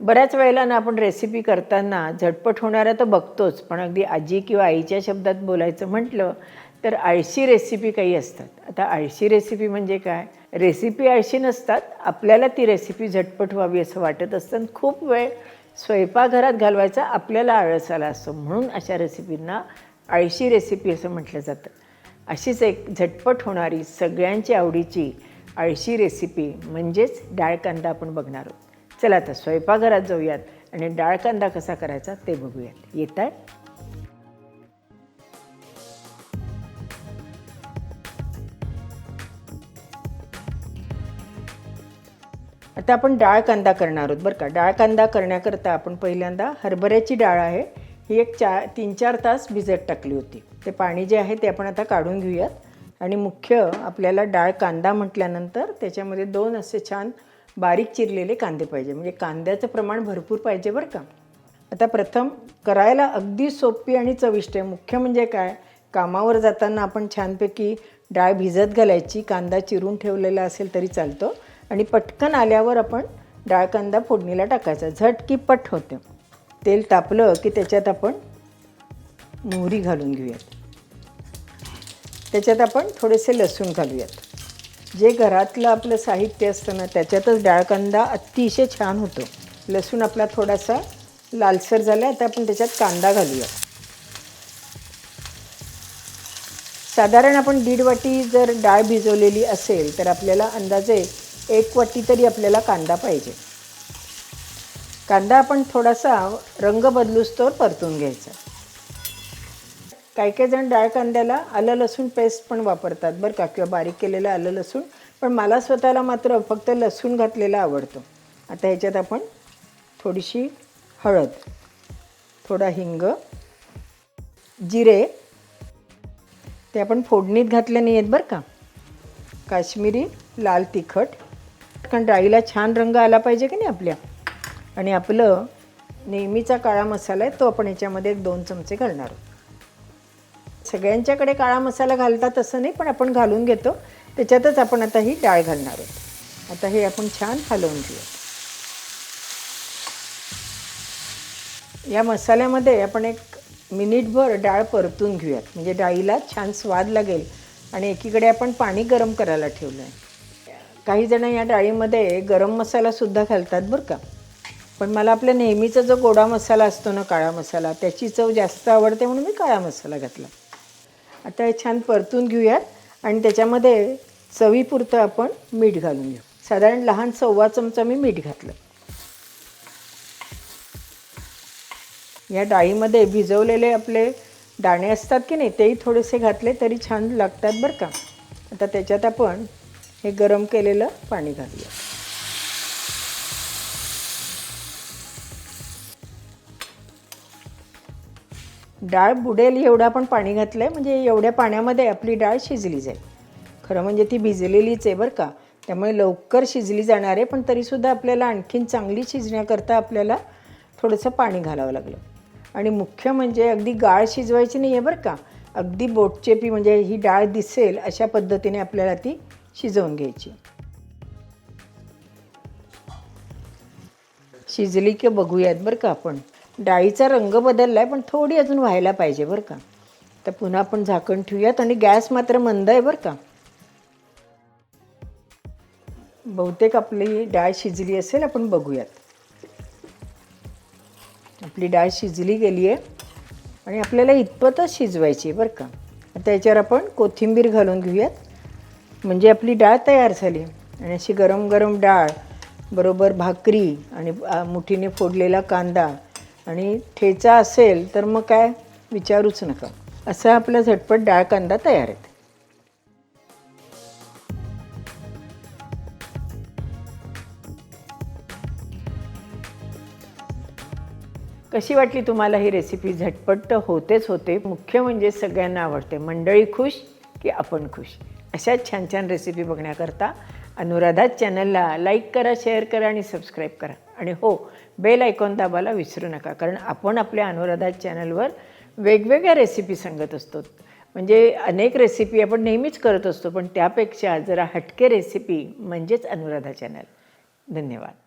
बऱ्याच वेळेला ना आपण रेसिपी करताना झटपट होणाऱ्या तर बघतोच, पण अगदी आजी किंवा आईच्या शब्दात बोलायचं म्हटलं तर आळशी रेसिपी काही असतात. आता आळशी रेसिपी म्हणजे काय? रेसिपी आळशी नसतात, आपल्याला ती रेसिपी झटपट व्हावी असं वाटत असतं. खूप वेळ स्वयंपाकघरात घालवायचा आपल्याला आळस आला असतो, म्हणून अशा रेसिपींना आळशी रेसिपी असं म्हटलं जातं. अशीच एक झटपट होणारी सगळ्यांची आवडीची आळशी रेसिपी म्हणजेच डाळ कांदा आपण बघणार आहोत. चला आता स्वयंपाकघरात जाऊयात आणि डाळ कांदा कसा करायचा ते बघूयात. येत आहे? आता आपण डाळ कांदा करणार आहोत बरं का. डाळ कांदा करण्याकरता आपण पहिल्यांदा हरभऱ्याची डाळ आहे, ही एक 3-4 तास भिजत टाकली होती. ते पाणी जे आहे ते आपण आता काढून घेऊयात. आणि मुख्य आपल्याला डाळ कांदा म्हटल्यानंतर त्याच्यामध्ये 2 असे छान बारीक चिरलेले कांदे पाहिजे, म्हणजे कांद्याचं प्रमाण भरपूर पाहिजे बरं का. आता प्रथम करायला अगदी सोपी आणि चविष्ट आहे. मुख्य म्हणजे काय, कामावर जाताना आपण छानपैकी डाळ भिजत घालायची, कांदा चिरून ठेवलेला असेल तरी चालतो आणि पटकन आल्यावर आपण डाळ कांदा फोडणीला टाकायचा, झटकीपट होते. तेल तापलं की त्याच्यात आपण मोहरी घालून घेऊयात. त्याच्यात आपण थोडेसे लसूण घालूयात. जे घरातलं आपलं साहित्य असतं ना त्याच्यातच डाळ कांदा अतिशय छान होतो. लसूण आपला थोडासा लालसर झाला, आता आपण त्याच्यात कांदा घालूया. साधारण आपण 1.5 वाटी जर डाळ भिजवलेली असेल तर आपल्याला अंदाजे 1 वाटी तरी आपल्याला कांदा पाहिजे. कांदा आपण थोडासा रंग बदलूस्तोवर परतून घ्यायचा. काही जण डाळ कांद्याला आलं लसूण पेस्ट पण वापरतात बरं का, किंवा बारीक केलेलं आलं लसूण, पण मला स्वतःला मात्र फक्त लसूण घातलेला आवडतो. आता ह्याच्यात आपण थोडीशी हळद, थोडा हिंग, जिरे ते आपण फोडणीत घातले नाही आहेत बरं का, काश्मीरी लाल तिखट, कारण डाळीला छान रंग आला पाहिजे की नाही आपल्या. आणि आपलं नेहमीचा काळा मसाला आहे तो आपण याच्यामध्ये 2 चमचे घालणार आहोत. सगळ्यांच्याकडे काळा मसाला घालतात असं नाही, पण आपण घालून घेतो. त्याच्यातच आपण आता ही डाळ घालणार आहोत. आता हे आपण छान हलवून घेऊया. या मसाल्यामध्ये आपण 1 मिनिटभर डाळ परतून घेऊयात, म्हणजे डाळीला छान स्वाद लागेल. आणि एकीकडे आपण पाणी गरम करायला ठेवलं आहे. काही जण या डाळीमध्ये गरम मसालासुद्धा घालतात बरं का, पण मला आपल्या नेहमीचा जो गोडा मसाला असतो ना, काळा मसाला, त्याची चव जास्त आवडते म्हणून मी काळा मसाला घातला. आता हे छान परतून घेऊयात आणि त्याच्यामध्ये चवीपुरतं आपण मीठ घालून घेऊ. साधारण लहान 1/4 चमचा मी मीठ घातलं. या डाळीमध्ये भिजवलेले आपले दाणे असतात की नाही, तेही थोडेसे घातले तरी छान लागतात बरं का. आता त्याच्यात आपण हे गरम केलेलं पाणी घालूया. डाळ बुडेल एवढं आपण पाणी घातलं आहे, म्हणजे एवढ्या पाण्यामध्ये आपली डाळ शिजली जाईल. खरं म्हणजे ती भिजलेलीच आहे बरं का, त्यामुळे लवकर शिजली जाणार आहे. पण तरीसुद्धा आपल्याला आणखीन चांगली शिजण्याकरता आपल्याला थोडंसं पाणी घालावं लागलं. आणि मुख्य म्हणजे अगदी गाळ शिजवायची नाही आहे बरं का, अगदी बोटचेपी, म्हणजे ही डाळ दिसेल अशा पद्धतीने आपल्याला ती शिजवून घ्यायची. शिजली की बघूयात बरं का आपण. डाळीचा रंग बदलला आहे, पण थोडी अजून व्हायला पाहिजे बरं का. तर पुन्हा आपण झाकण ठेवूयात आणि गॅस मात्र मंद आहे बरं का. बहुतेक आपली डाळ शिजली असेल, आपण बघूयात. आपली डाळ शिजली गेली आहे आणि आपल्याला इतपतच शिजवायची आहे बरं का. आता याच्यावर आपण कोथिंबीर घालून घेऊयात, म्हणजे आपली डाळ तयार झाली. आणि अशी गरम गरम डाळ बरोबर भाकरी आणि मुठीने फोडलेला कांदा आणि ठेचा असेल तर मग काय विचारूच नका. असा आपला झटपट डाळ कांदा तयार आहे. कशी वाटली तुम्हाला ही रेसिपी? झटपट तर होतेच होते, मुख्य म्हणजे सगळ्यांना आवडते. मंडळी खुश की आपण खुश. अशाच छान छान रेसिपी बघण्याकरता अनुराधा चॅनलला लाईक करा, शेअर करा आणि सबस्क्राईब करा. आणि हो, बेल आयकॉन दाबायला विसरू नका, कारण आपण आपल्या अनुराधा चॅनलवर वेगवेगळ्या रेसिपी सांगत असतो. म्हणजे अनेक रेसिपी आपण नेहमीच करत असतो, पण त्यापेक्षा जरा हटके रेसिपी म्हणजेच अनुराधा चॅनल. धन्यवाद.